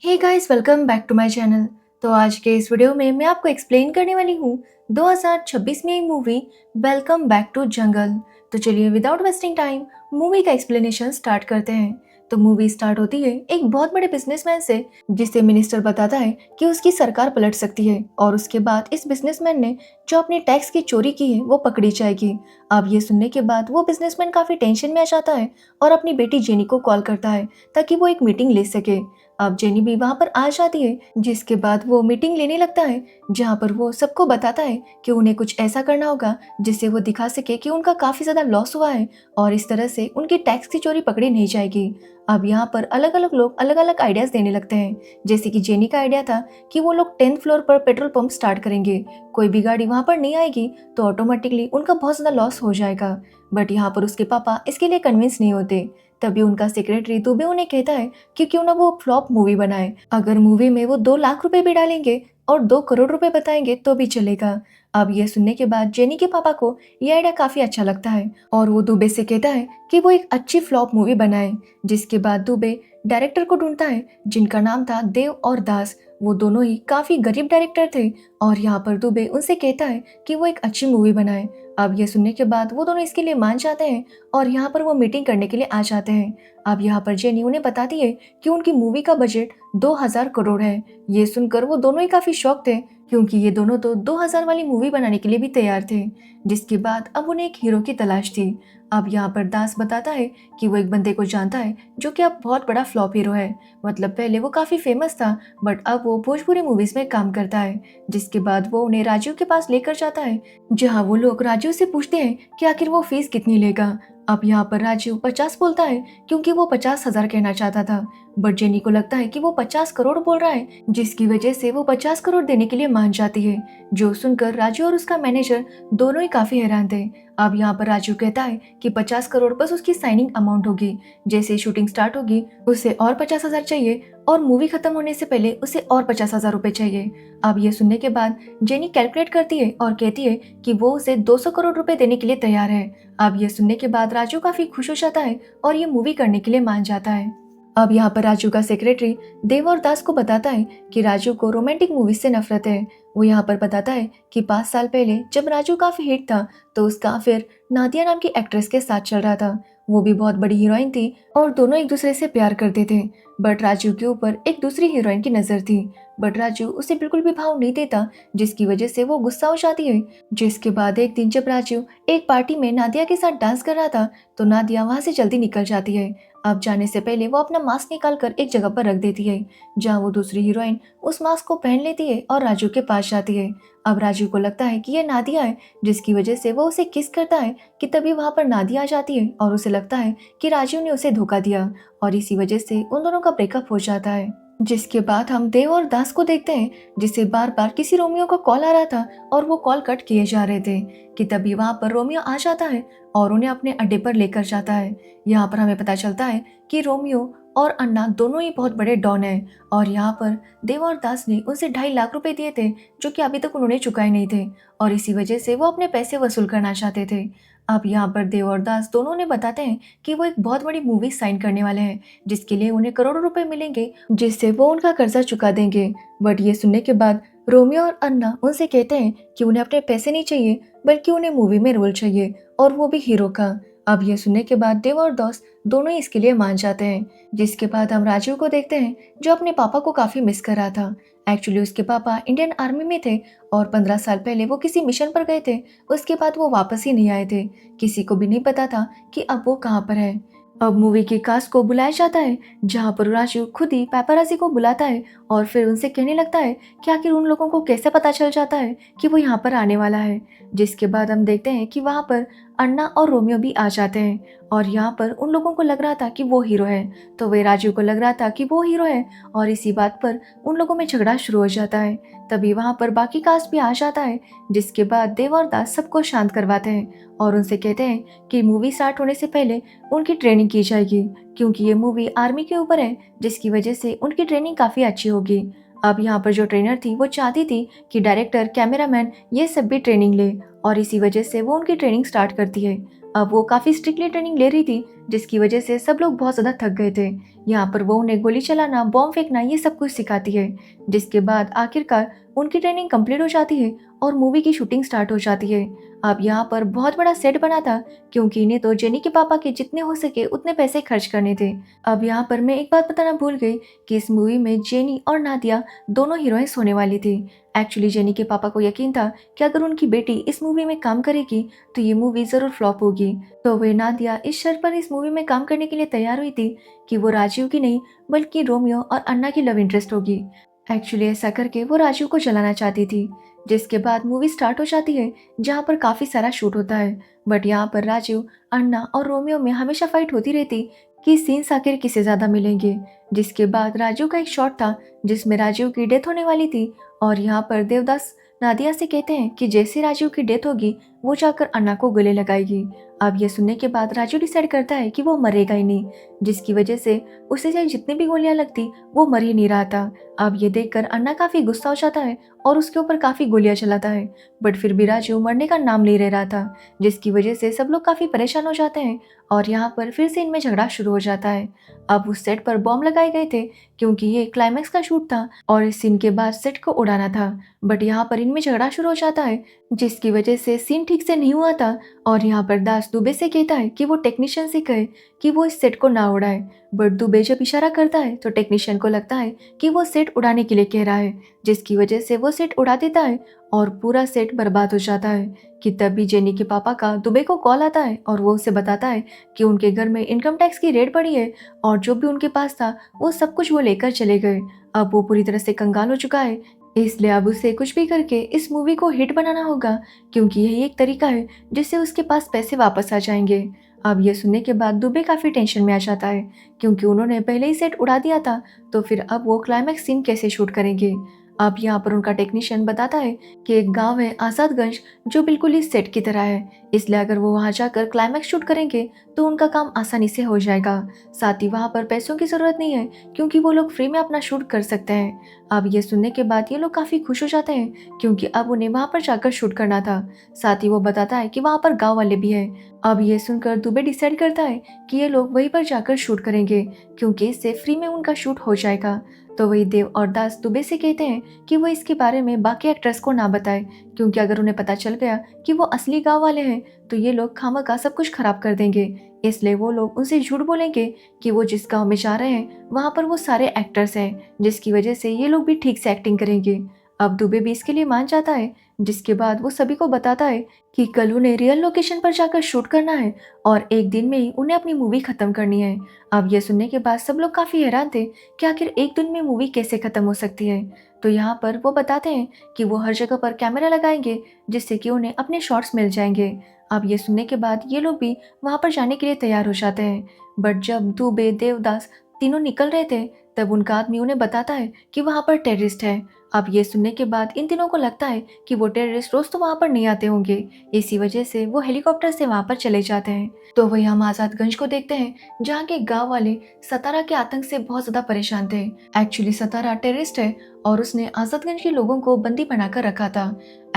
Hey guys, welcome back to my channel. तो आज के इस वीडियो में मैं आपको एक्सप्लेन करने वाली हूँ 2026 में एक मूवी वेलकम बैक टू जंगल। तो चलिए विदाउट वेस्टिंग टाइम मूवी का एक्सप्लेनेशन स्टार्ट करते हैं। तो मूवी स्टार्ट होती है एक बहुत बड़े बिजनेसमैन से, जिसे मिनिस्टर बताता है कि उसकी सरकार पलट सकती है और उसके बाद इस बिजनेसमैन ने जो अपनी टैक्स की चोरी की है वो पकड़ी जाएगी। अब ये सुनने के बाद वो बिजनेसमैन काफी टेंशन में आ जाता है और अपनी बेटी जेनी को कॉल करता है ताकि वो एक मीटिंग ले सके। अब जेनी भी वहां पर आ जाती है, जिसके बाद वो मीटिंग लेने लगता है जहां पर वो सबको बताता है कि उन्हें कुछ ऐसा करना होगा जिससे वो दिखा सके कि उनका काफी ज्यादा लॉस हुआ है और इस तरह से उनकी टैक्स की चोरी पकड़ी नहीं जाएगी। अब यहाँ पर अलग अलग लोग अलग अलग आइडियाज देने लगते हैं, जैसे कि जेनी का आइडिया था कि वो लोग 10th फ्लोर पर पेट्रोल पंप स्टार्ट करेंगे। कोई भी गाड़ी वहां पर नहीं आएगी तो ऑटोमेटिकली उनका बहुत ज्यादा लॉस हो जाएगा। बट यहाँ पर उसके पापा इसके लिए कन्विंस नहीं होते। तभी उनका सेक्रेटरी दुबे उन्हें कहता है कि क्यों ना वो फ्लॉप मूवी बनाए। अगर मूवी में वो 2 लाख रुपए भी डालेंगे और 2 करोड़ रुपए बताएंगे तो भी चलेगा। अब ये सुनने के बाद जेनी के पापा को ये आइडिया काफी अच्छा लगता है और वो दुबे से कहता है कि वो एक अच्छी फ्लॉप मूवी बनाए। जिसके बाद दुबे डायरेक्टर को ढूंढता है जिनका नाम था देव और दास। वो दोनों ही काफी गरीब डायरेक्टर थे और यहाँ पर दुबे उनसे कहता है कि वो एक अच्छी मूवी बनाए। अब ये सुनने के बाद वो दोनों इसके लिए मान जाते हैं और यहाँ पर वो मीटिंग करने के लिए आ जाते हैं। अब यहाँ पर जेनी उन्हें बताती है कि उनकी मूवी का बजट 2000 करोड़ है। ये सुनकर वो दोनों ही काफी शॉक थे, क्योंकि ये दोनों तो 2000 वाली मूवी बनाने के लिए भी तैयार थे। जिसके बाद अब उन्हें एक हीरो की तलाश थी। अब यहाँ पर दास बताता है कि वो एक बंदे को जानता है जो कि अब बहुत बड़ा फ्लॉप हीरो है। मतलब पहले वो काफी फेमस था बट अब वो भोजपुरी मूवीज में काम करता है। जिसके बाद वो उन्हें राजू के पास लेकर जाता है, जहाँ वो लोग राजू से पूछते हैं कि आखिर वो फीस कितनी लेगा। अब यहाँ पर राजू 50 बोलता है क्योंकि वो 50,000 कहना चाहता था। बट जेनी को लगता है कि वो 50 करोड़ बोल रहा है, जिसकी वजह से वो 50 करोड़ देने के लिए मान जाती है। जो सुनकर राजू और उसका मैनेजर दोनों ही काफी हैरान थे। अब यहाँ पर राजू कहता है कि 50 करोड़ बस उसकी साइनिंग अमाउंट होगी। जैसे शूटिंग स्टार्ट होगी उसे और 50,000 चाहिए और मूवी खत्म होने से पहले उसे और 50,000 रुपए चाहिए। अब ये सुनने के बाद जेनी कैलकुलेट करती है और कहती है कि वो उसे 200 करोड़ रुपए देने के लिए तैयार है। अब ये सुनने के बाद राजू काफी खुश हो जाता है और ये मूवी करने के लिए मान जाता है। अब यहाँ पर राजू का सेक्रेटरी देव और दास को बताता है कि राजू को रोमांटिक मूवीज से नफरत है। वो यहाँ पर बताता है कि 5 साल पहले जब राजू काफी हिट था तो उसका अफेयर नादिया नाम की एक्ट्रेस के साथ चल रहा था। वो भी बहुत बड़ी हीरोइन थी और दोनों एक दूसरे से प्यार करते थे। बट राजू के ऊपर एक दूसरी हीरोइन की नजर थी, बट राजू उसे बिल्कुल भी भाव नहीं देता, जिसकी वजह से वो गुस्सा हो जाती है। जिसके बाद एक दिन जब राजू एक पार्टी में नादिया के साथ डांस कर रहा था तो नादिया वहां से जल्दी निकल जाती है। अब जाने से पहले वो अपना मास्क निकाल कर एक जगह पर रख देती है, जहाँ वो दूसरी हीरोइन उस मास्क को पहन लेती है और राजू के पास जाती है। अब राजू को लगता है कि यह नादिया है, जिसकी वजह से वो उसे किस करता है कि तभी वहां पर नादिया आ जाती है और उसे लगता है कि राजू ने उसे धोखा दिया और इसी वजह से उन दोनों का ब्रेकअप हो जाता है। जिसके बाद हम देव और दास को देखते हैं, जिसे बार बार किसी रोमियो का कॉल आ रहा था और वो कॉल कट किए जा रहे थे कि तभी वहां पर रोमियो आ जाता है और उन्हें अपने अड्डे पर लेकर जाता है। यहाँ पर हमें पता चलता है कि रोमियो और अन्ना दोनों ही बहुत बड़े डॉन हैं और यहाँ पर देव और दास ने उनसे 2.5 लाख रुपए दिए थे, जो कि अभी तक उन्होंने चुकाए नहीं थे और इसी वजह से वो अपने पैसे वसूल करना चाहते थे। अब यहाँ पर देव और दास दोनों ने बताते हैं कि वो एक बहुत बड़ी मूवी साइन करने वाले हैं, जिसके लिए उन्हें करोड़ों रुपए मिलेंगे, जिससे वो उनका कर्जा चुका देंगे। बट ये सुनने के बाद रोमियो और अन्ना उनसे कहते हैं कि उन्हें अपने पैसे नहीं चाहिए, बल्कि उन्हें मूवी में रोल चाहिए और वो भी हीरो का। अब ये सुनने के बाद देव और दास दोनों ही इसके लिए मान जाते हैं। जिसके बाद हम राजू को देखते हैं, जो अपने पापा को काफी मिस कर रहा था। एक्चुअली उसके पापा इंडियन आर्मी में थे और 15 साल पहले वो किसी मिशन पर गए थे। उसके बाद वो वापस ही नहीं आए थे। किसी को भी नहीं पता था कि अब वो कहाँ पर है। अब मूवी के कास्ट को बुलाया जाता है, जहाँ पर राजू खुद ही पेपराजी को बुलाता है और फिर उनसे कहने लगता है कि आखिर उन लोगों को कैसे पता चल जाता है कि वो यहाँ पर आने वाला है। जिसके बाद हम देखते हैं कि वहाँ पर अन्ना और रोमियो भी आ जाते हैं और यहाँ पर उन लोगों को लग रहा था कि वो हीरो है, तो वे राजू को लग रहा था कि वो हीरो है और इसी बात पर उन लोगों में झगड़ा शुरू हो जाता है। तभी वहाँ पर बाकी कास्ट भी आ जाता है। जिसके बाद देव और दास सबको शांत करवाते हैं और उनसे कहते हैं कि मूवी स्टार्ट होने से पहले उनकी ट्रेनिंग की जाएगी, क्योंकि ये मूवी आर्मी के ऊपर है, जिसकी वजह से उनकी ट्रेनिंग काफ़ी अच्छी होगी। अब यहाँ पर जो ट्रेनर थी वो चाहती थी कि डायरेक्टर, कैमरामैन ये सब भी ट्रेनिंग ले और इसी वजह से वो उनकी ट्रेनिंग स्टार्ट करती है। अब वो काफ़ी स्ट्रिक्टली ट्रेनिंग ले रही थी, जिसकी वजह से सब लोग बहुत ज़्यादा थक गए थे। यहाँ पर वो उन्हें गोली चलाना, बॉम्ब फेंकना ये सब कुछ सिखाती है, जिसके बाद आखिरकार उनकी ट्रेनिंग कंप्लीट हो जाती है और मूवी की शूटिंग स्टार्ट हो जाती है। अब यहाँ पर बहुत बड़ा सेट बना था, क्योंकि इन्हें तो जेनी के पापा के जितने हो सके उतने पैसे खर्च करने थे। अब यहाँ पर मैं एक बात बताना भूल गई कि इस मूवी में जेनी और नादिया दोनों हीरोइंस होने वाली थी। एक्चुअली जेनी के पापा को यकीन था कि अगर उनकी बेटी इस मूवी में काम करेगी तो ये मूवी ज़रूर फ्लॉप होगी। तो वे नादिया इस शर्त पर इस मूवी में काम करने के लिए तैयार हुई थी कि वो राजीव की नहीं बल्कि रोमियो और अन्ना की लव इंटरेस्ट होगी। एक्चुअली ऐसा करके वो राजीव को जलाना चाहती थी। जिसके बाद मूवी स्टार्ट हो जाती है, जहाँ पर काफ़ी सारा शूट होता है। बट यहाँ पर राजीव, अन्ना और रोमियो में हमेशा फाइट होती रहती कि सीन्स आखिर किसे ज़्यादा मिलेंगे। जिसके बाद राजीव का एक शॉट था जिसमें राजीव की डेथ होने वाली थी, और यहाँ पर देवदास नादिया से कहते हैं कि जैसे राजीव की डेथ होगी वो जाकर अन्ना को गले लगाएगी। अब ये सुनने के बाद राजू डिसाइड करता है कि वो मरेगा ही नहीं, जिसकी वजह से उसे चाहे जितनी भी गोलियां लगती वो मर ही नहीं रहा था। अब ये देखकर अन्ना काफी गुस्सा हो जाता है और उसके ऊपर काफी गोलियां चलाता है, बट फिर भी राजू मरने का नाम नहीं ले रहा था, जिसकी वजह से सब लोग काफी परेशान हो जाते हैं और यहाँ पर फिर से इनमें झगड़ा शुरू हो जाता है। अब उस सेट पर बॉम्ब लगाए गए थे क्योंकि ये क्लाइमैक्स का शूट था और इस सीन के बाद सेट को उड़ाना था, बट यहाँ पर इनमें झगड़ा शुरू हो जाता है, जिसकी वजह से सीन ठीक से नहीं हुआ था। और यहाँ पर दास दुबे से कहता है कि वो टेक्नीशियन से कहे कि वो इस सेट को ना उड़ाए, बट दुबे जब इशारा करता है तो टेक्नीशियन को लगता है कि वो सेट उड़ाने के लिए कह रहा है, जिसकी वजह से वो सेट उड़ा देता है और पूरा सेट बर्बाद हो जाता है। कि तभी जेनी के पापा का दुबे को कॉल आता है और वो उसे बताता है कि उनके घर में इनकम टैक्स की रेड पड़ी है और जो भी उनके पास था वो सब कुछ वो लेकर चले गए। अब वो पूरी तरह से कंगाल हो चुका है, इसलिए अब उसे कुछ भी करके इस मूवी को हिट बनाना होगा, क्योंकि यही एक तरीका है जिससे उसके पास पैसे वापस आ जाएंगे। अब ये सुनने के बाद दुबे काफी टेंशन में आ जाता है, क्योंकि उन्होंने पहले ही सेट उड़ा दिया था, तो फिर अब वो क्लाइमैक्स सीन कैसे शूट करेंगे। अब यहाँ पर उनका टेक्नीशियन बताता है कि एक गांव है आजादगंज जो बिल्कुल इस सेट की तरह है, इसलिए अगर वो वहां जाकर क्लाइमैक्स शूट करेंगे तो उनका काम आसानी से हो जाएगा। साथ ही वहां पर पैसों की जरूरत नहीं है, क्योंकि वो लोग फ्री में अपना शूट कर सकते हैं। अब ये सुनने के बाद ये लोग काफी खुश हो जाते हैं, क्योंकि अब उन्हें वहां पर जाकर शूट करना था। साथ ही वो बताता है कि वहां पर गाँव वाले भी है। अब ये सुनकर दुबे डिसाइड करता है कि ये लोग वहीं पर जाकर शूट करेंगे, क्योंकि इससे फ्री में उनका शूट हो जाएगा। तो वही देव और दास दुबे से कहते हैं कि वो इसके बारे में बाकी एक्ट्रेस को ना बताए, क्योंकि अगर उन्हें पता चल गया कि वो असली गांव वाले हैं तो ये लोग खामखा सब कुछ खराब कर देंगे। इसलिए वो लोग उनसे झूठ बोलेंगे कि वो जिस गांव में जा रहे हैं वहां पर वो सारे एक्टर्स हैं, जिसकी वजह से ये लोग भी ठीक से एक्टिंग करेंगे। अब दुबे भी इसके लिए मान जाता है, जिसके बाद वो सभी को बताता है कि कल उन्हें रियल लोकेशन पर जाकर शूट करना है और एक दिन में ही उन्हें अपनी मूवी खत्म करनी है। अब ये सुनने के बाद सब लोग काफी हैरान थे कि आखिर एक दिन में मूवी कैसे खत्म हो सकती है। तो यहाँ पर वो बताते हैं कि वो हर जगह पर कैमरा लगाएंगे, जिससे कि उन्हें अपने शॉट्स मिल जाएंगे। अब ये सुनने के बाद ये लोग भी वहां पर जाने के लिए तैयार हो जाते हैं, बट जब दुबे देवदास तीनों निकल रहे थे तब उनका आदमी उन्हें बताता है कि वहां पर टेररिस्ट है। अब ये सुनने के बाद इन तीनों को लगता है कि वो टेररिस्ट रोज तो वहां पर नहीं आते होंगे, इसी वजह से वो हेलीकॉप्टर से वहां पर चले जाते हैं। तो वही हम आजादगंज को देखते हैं, जहाँ के गांव वाले सतारा के आतंक से बहुत ज्यादा परेशान थे। एक्चुअली सतारा टेररिस्ट है और उसने आजादगंज के लोगों को बंदी बनाकर रखा था।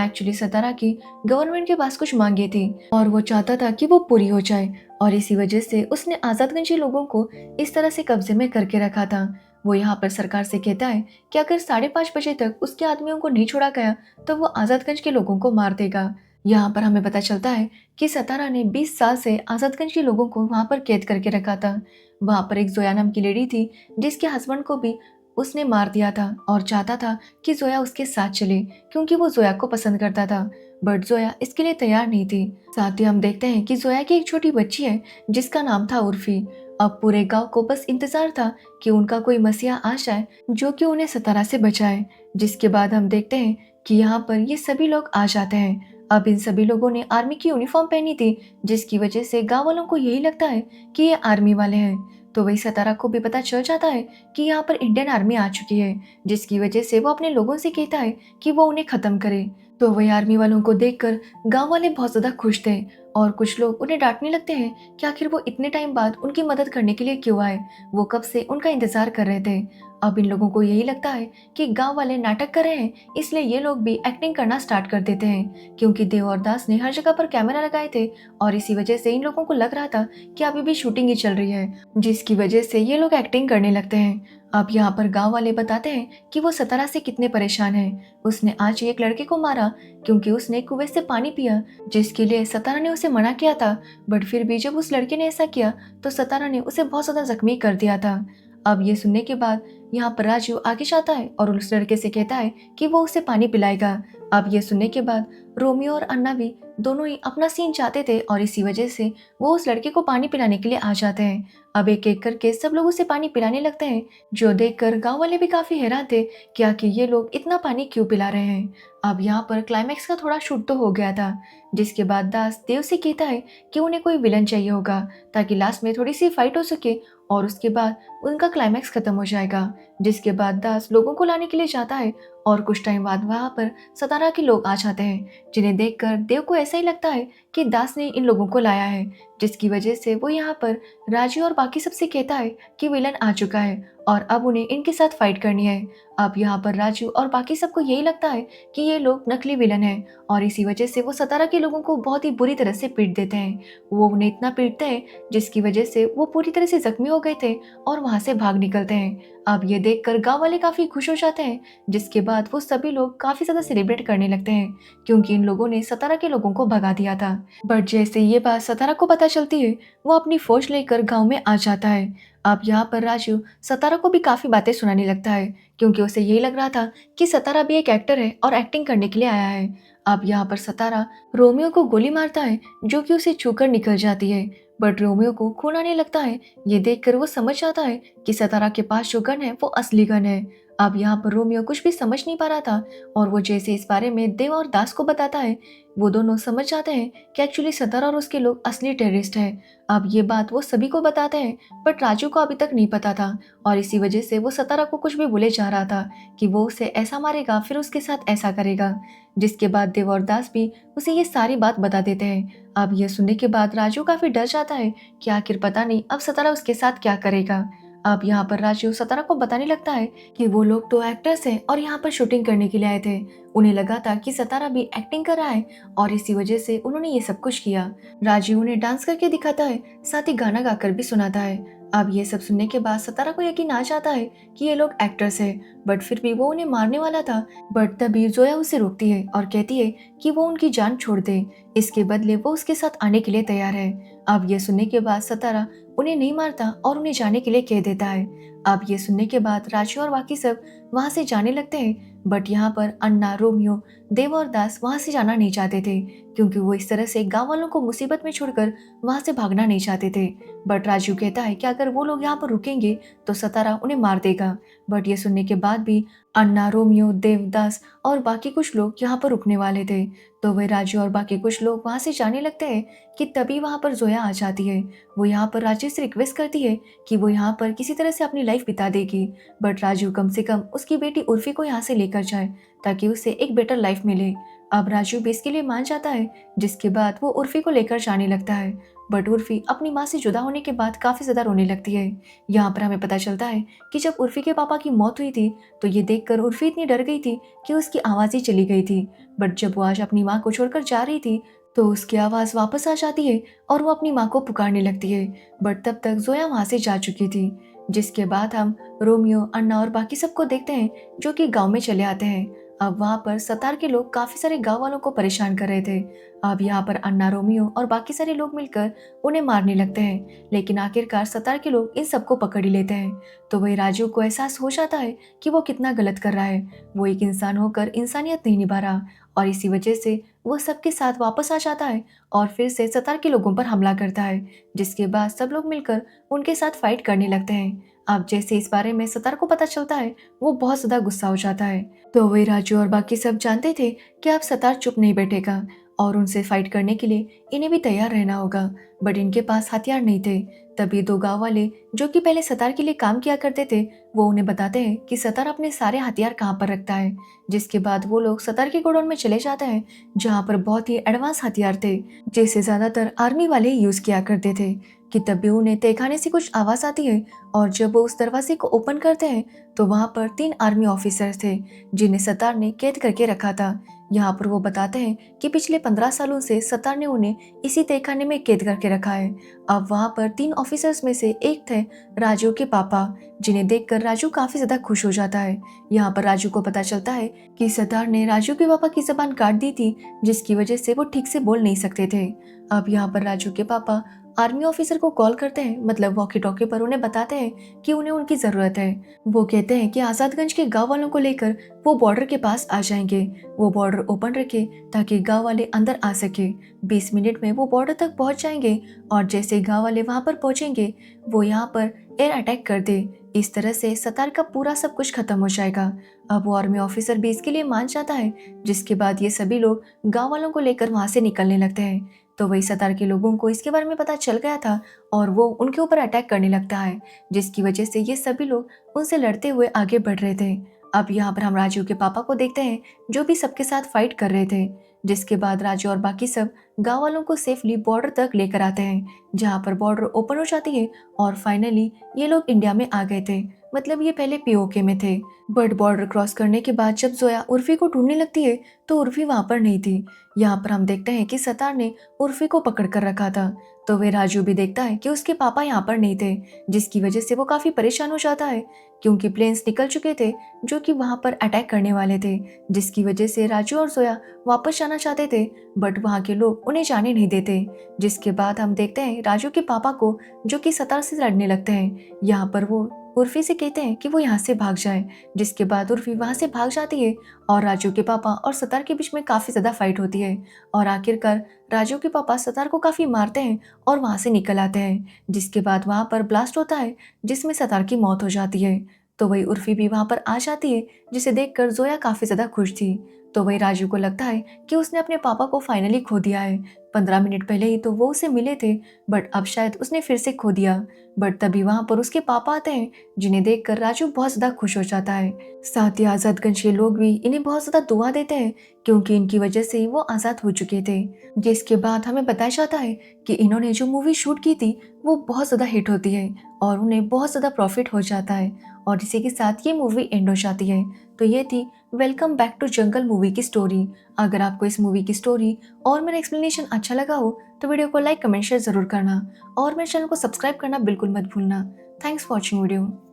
एक्चुअली सतारा की गवर्नमेंट के पास कुछ मांगे थी और वो चाहता था कि वो पूरी हो जाए, और इसी वजह से उसने आजादगंज के लोगों को इस तरह से कब्जे में करके रखा था। वो यहाँ पर सरकार से कहता है कि अगर 5:30 बजे तक उसके आदमियों को नहीं छोड़ा गया तो वो आजादगंज के लोगों को मार देगा। यहाँ पर हमें पता चलता है कि सतारा ने 20 साल से आजादगंज के लोगों को वहाँ पर कैद करके रखा था। वहाँ पर एक जोया नाम की लेडी थी, जिसके हस्बैंड को भी उसने मार दिया था और चाहता था कि जोया उसके साथ चले, क्योंकि वो जोया को पसंद करता था, बट जोया इसके लिए तैयार नहीं थी। साथ ही हम देखते हैं कि जोया की एक छोटी बच्ची है जिसका नाम था उर्फी। अब पूरे गांव को बस इंतजार था कि उनका कोई मसीहा आ जाए जो कि उन्हें सतारा से बचाए। जिसके बाद हम देखते हैं कि यहाँ पर ये सभी लोग आ जाते हैं। अब इन सभी लोगों ने आर्मी की यूनिफॉर्म पहनी थी, जिसकी वजह से गांव वालों को यही लगता है कि ये आर्मी वाले हैं। तो वही सतारा को भी पता चल जाता है कि यहाँ पर इंडियन आर्मी आ चुकी है, जिसकी वजह से वो अपने लोगों से कहता है कि वो उन्हें खत्म करे। तो वही आर्मी वालों को देखकर गांव वाले बहुत ज़्यादा खुश थे और कुछ लोग उन्हें डांटने लगते हैं कि आखिर वो इतने टाइम बाद उनकी मदद करने के लिए क्यों आए। वो कब से उनका इंतजार कर रहे थे। अब इन लोगों को यही लगता है कि गांव वाले नाटक कर रहे हैं, इसलिए ये लोग भी एक्टिंग करना स्टार्ट कर देते हैं, क्योंकि देव और दास ने हर जगह पर कैमरा लगाए थे और इसी वजह से इन लोगों को लग रहा था कि अभी भी शूटिंग ही चल रही है, जिसकी वजह से ये लोग एक्टिंग करने लगते हैं। अब यहाँ पर गांव वाले बताते हैं कि वो सतारा से कितने परेशान हैं। उसने आज एक लड़के को मारा क्योंकि उसने कुएं से पानी पिया, जिसके लिए सतारा ने उसे मना किया था। बट फिर भी जब उस लड़के ने ऐसा किया तो सतारा ने उसे बहुत ज्यादा जख्मी कर दिया था। अब ये सुनने के बाद यहाँ पर राजू आगे जाता है और उस लड़के से कहता है कि वो उसे पानी पिलाएगा। अब ये सुनने के बाद रोमियो और अन्ना भी दोनों ही अपना सीन चाहते थे और इसी वजह से वो उस लड़के को पानी पिलाने के लिए आ जाते हैं। अब एक एक करके सब लोग उसे पानी पिलाने लगते हैं, जो देखकर गांव वाले भी काफी हैरान थे कि आखिर ये लोग इतना पानी क्यों पिला रहे हैं। अब यहाँ पर क्लाइमैक्स का थोड़ा शूट तो हो गया था, जिसके बाद दास देव से कहता है कि उन्हें कोई विलन चाहिए होगा ताकि लास्ट में थोड़ी सी फाइट हो सके और उसके बाद उनका क्लाइमैक्स खत्म हो जाएगा। जिसके बाद दास लोगों को लाने के लिए जाता है और कुछ टाइम बाद वहां पर सतारा के लोग आ जाते हैं, जिन्हें देखकर देव को ऐसा ही लगता है कि दास ने इन लोगों को लाया है, जिसकी वजह से वो यहाँ पर राजू और बाकी सबसे कहता है कि विलन आ चुका है और अब उन्हें इनके साथ फाइट करनी है। अब यहाँ पर राजू और बाकी सबको यही लगता है कि ये लोग नकली विलन हैं और इसी वजह से वो सतारा के लोगों को बहुत ही बुरी तरह से पीट देते हैं। वो उन्हें इतना पीटते हैं जिसकी वजह से वो पूरी तरह से जख्मी हो गए थे और वहां से भाग निकलते हैं। अब ये देखकर गांव वाले काफी खुश हो जाते हैं, जिसके बाद वो सभी लोग काफी ज्यादा सेलिब्रेट करने लगते हैं क्योंकि इन लोगों ने सतारा के लोगों को भगा दिया था। बट जैसे ये बात सतारा को पता चलती है, वो अपनी फौज लेकर गांव में आ जाता है। अब यहाँ पर राजू सतारा को भी काफी बातें सुनाने लगता है क्योंकि उसे यही लग रहा था कि सतारा भी एक एक्टर है और एक्टिंग करने के लिए आया है। अब यहाँ पर सतारा रोमियो को गोली मारता है जो कि उसे छूकर निकल जाती है, बट रोमियो को खून आने लगता है। ये देखकर वो समझ जाता है कि सतारा के पास जो गन है वो असली गन है। अब यहाँ पर रोमियो कुछ भी समझ नहीं पा रहा था और वो जैसे इस बारे में देव और दास को बताता है, वो दोनों समझ जाते हैं कि एक्चुअली सतारा और उसके लोग असली टेररिस्ट हैं। अब ये बात वो सभी को बताते हैं, बट राजू को अभी तक नहीं पता था और इसी वजह से वो सतारा को कुछ भी बोले जा रहा था कि वो उसे ऐसा मारेगा फिर उसके साथ ऐसा करेगा। जिसके बाद देव और दास भी उसे ये सारी बात बता देते हैं। अब ये सुनने के बाद राजू काफी डर जाता है कि आखिर पता नहीं अब सतारा उसके साथ क्या करेगा। अब यहाँ पर राजू सतारा को बताने लगता है कि वो लोग तो एक्टर्स हैं और यहाँ पर शूटिंग करने के लिए आए थे। उन्हें लगा था कि सतारा भी एक्टिंग कर रहा है और इसी वजह से उन्होंने ये सब कुछ किया। राजू उन्हें डांस करके दिखाता है, साथ ही गाना गाकर भी सुनाता है। अब ये सब सुनने के बाद सतारा को यकीन आ जाता है कि ये लोग एक्टर्स हैं, बट फिर भी वो उन्हें मारने वाला था। बट तभी जोया उसे रोकती है और कहती है कि वो उनकी जान छोड़ दे, इसके बदले वो उसके साथ आने के लिए तैयार है। अब ये सुनने के बाद सतारा उन्हें नहीं मारता और उन्हें जाने के लिए कह देता है। अब ये सुनने के बाद राजू और बाकी सब वहां से जाने लगते हैं, बट यहाँ पर अन्ना, रोमियो, देव और दास वहां से जाना नहीं चाहते थे क्योंकि वो इस तरह से गांव वालों को मुसीबत में छोड़कर वहां से भागना नहीं चाहते थे। बट राजू कहता है कि अगर वो लोग यहाँ पर रुकेंगे तो सतारा उन्हें मार देगा। बट ये सुनने के बाद भी अन्ना, रोमियो, देवदास और बाकी कुछ लोग यहाँ पर रुकने वाले थे, तो वह राजू और बाकी कुछ लोग वहां से जाने लगते हैं कि तभी वहां पर जोया आ जाती है। वो यहाँ पर राजू से रिक्वेस्ट करती है कि वो यहाँ पर किसी तरह से अपनी लाइफ बिता देगी, बट राजू कम से कम उसकी बेटी उर्फी को यहाँ से लेकर जाए ताकि उसे एक बेटर लाइफ मिले। अब राजू भी इसके लिए मान जाता है, जिसके बाद वो उर्फी को लेकर जाने लगता है। बट उर्फी अपनी माँ से जुदा होने के बाद काफी ज्यादा रोने लगती है। यहाँ पर हमें पता चलता है कि जब उर्फी के पापा की मौत हुई थी तो ये देखकर उर्फी इतनी डर गई थी कि उसकी आवाज ही चली गई थी। बट जब वो आज अपनी माँ को छोड़कर जा रही थी तो उसकी आवाज वापस आ जाती है और वो अपनी माँ को पुकारने लगती है। बट तब तक जोया वहां से जा चुकी थी। जिसके बाद हम रोमियो, अन्ना और बाकी सबको देखते हैं जो कि गांव में चले आते हैं। अब वहां पर सतार के लोग काफी सारे गांव वालों को परेशान कर रहे थे। अब यहाँ पर अन्ना, रोमियो और बाकी सारे लोग मिलकर उन्हें मारने लगते हैं, लेकिन आखिरकार सतार के लोग इन सबको पकड़ ही लेते हैं। तो वही राजू को एहसास हो जाता है कि वो कितना गलत कर रहा है। वो एक इंसान होकर इंसानियत नहीं निभा रहा और इसी वजह से वो सबके साथ वापस आ जाता है और फिर से सतार के लोगों पर हमला करता है। जिसके बाद सब लोग मिलकर उनके साथ फाइट करने लगते हैं। अब जैसे इस बारे में सतार को पता चलता है, वो बहुत ज्यादा गुस्सा हो जाता है। तो वही राजू और बाकी सब जानते थे कि अब सतार चुप नहीं बैठेगा और उनसे फाइट करने के लिए इन्हें भी तैयार रहना होगा, बट इनके पास हथियार नहीं थे। तभी दो गांव वाले जो कि पहले सतार के लिए काम किया करते थे वो उन्हें बताते हैं कि सतार अपने सारे हथियार कहाँ पर रखता है। जिसके बाद वो लोग सतार के गोडाउन में चले जाते हैं जहाँ पर बहुत ही एडवांस हथियार थे जिसे ज्यादातर आर्मी वाले यूज किया करते थे। कि तभी उन्हें तहखाने से कुछ आवाज आती है और जब वो उस दरवाजे को ओपन करते हैं तो वहां पर 3 आर्मी ऑफिसर्स थे जिन्हें सतार ने कैद करके रखा था। यहाँ पर वो बताते हैं कि पिछले 15 सालों से सतार ने उन्हें इसी तहखाने में कैद करके रखा है। अब वहां पर 3 ऑफिसर्स में से एक थे राजू के पापा, जिन्हें देखकर राजू काफी ज्यादा खुश हो जाता है। यहाँ पर राजू को पता चलता है कि सतार ने राजू के पापा की जबान काट दी थी जिसकी वजह से वो ठीक से बोल नहीं सकते थे। अब यहाँ पर राजू के पापा आर्मी ऑफिसर को कॉल करते हैं, मतलब वॉकी टॉकी पर उन्हें बताते हैं कि उन्हें उनकी जरूरत है। वो कहते हैं कि आजादगंज के गांव वालों को लेकर वो बॉर्डर के पास आ जाएंगे। वो बॉर्डर ओपन रखे ताकि गांव वाले अंदर आ सके। 20 मिनट में वो बॉर्डर तक पहुंच जाएंगे और जैसे गांव वाले वहां पर पहुंचेंगे वो यहाँ पर एयर अटैक कर दे। इस तरह से सतार का पूरा सब कुछ खत्म हो जाएगा। अब वो आर्मी ऑफिसर भी इसके लिए मान जाता है, जिसके बाद ये सभी लोग गांव वालों को लेकर वहां से निकलने लगते हैं। तो वही सतार के लोगों को इसके बारे में पता चल गया था और वो उनके ऊपर अटैक करने लगता है, जिसकी वजह से ये सभी लोग उनसे लड़ते हुए आगे बढ़ रहे थे। अब यहाँ पर हम राजू के पापा को देखते हैं जो भी सबके साथ फाइट कर रहे थे। जिसके बाद राजू और बाकी सब गांव वालों को सेफली बॉर्डर तक लेकर आते हैं जहाँ पर बॉर्डर ओपन हो जाती है और फाइनली ये लोग इंडिया में आ गए थे। मतलब ये पहले पीओके में थे, बट बॉर्डर क्रॉस करने के बाद जब जोया उर्फी को ढूंढने लगती है तो उर्फी वहां पर नहीं थी। यहाँ पर हम देखते हैं कि सतार ने उर्फी को पकड़ कर रखा था। तो वे राजू भी देखता है कि उसके पापा यहाँ पर नहीं थे, जिसकी वजह से वो काफी परेशान हो जाता है क्योंकि प्लेन्स निकल चुके थे जो कि वहां पर अटैक करने वाले थे। जिसकी वजह से राजू और जोया वापस जाना चाहते थे बट वहां के लोग उन्हें जाने नहीं देते। जिसके बाद हम देखते हैं राजू के पापा को जो कि सतार से लड़ने लगते हैं। यहाँ पर वो उर्फी से कहते हैं कि वो यहाँ से भाग जाए। जिसके बाद उर्फी वहां से भाग जाती है और राजू के पापा और सतार के बीच में काफी ज्यादा फाइट होती है और आखिरकार राजू के पापा सतार को काफी मारते हैं और वहां से निकल आते हैं। जिसके बाद वहां पर ब्लास्ट होता है जिसमें सतार की मौत हो जाती है। तो वही उर्फी भी वहां पर आ जाती है जिसे देखकर जोया काफी ज्यादा खुश थी। तो वही राजू को लगता है कि उसने अपने पापा को फाइनली खो दिया है। 15 मिनट पहले ही तो वो उसे मिले थे बट अब शायद उसने फिर से खो दिया। बट तभी वहां पर उसके पापा आते हैं जिन्हें देखकर राजू बहुत ज्यादा खुश हो जाता है। साथ ही आजादगंज के लोग भी इन्हें बहुत ज्यादा दुआ देते हैं क्योंकि इनकी वजह से वो आजाद हो चुके थे। जिसके बाद हमें बताया जाता है कि इन्होंने जो मूवी शूट की थी वो बहुत ज्यादा हिट होती है और उन्हें बहुत ज्यादा प्रॉफिट हो जाता है और इसी के साथ ये मूवी एंड हो जाती है। तो ये थी welcome back to jungle movie की स्टोरी। अगर आपको इस मूवी की स्टोरी और मेरा एक्सप्लेनेशन अच्छा लगा हो तो वीडियो को लाइक कमेंट शेयर जरूर करना और मेरे चैनल को सब्सक्राइब करना बिल्कुल मत भूलना। Thanks for watching video.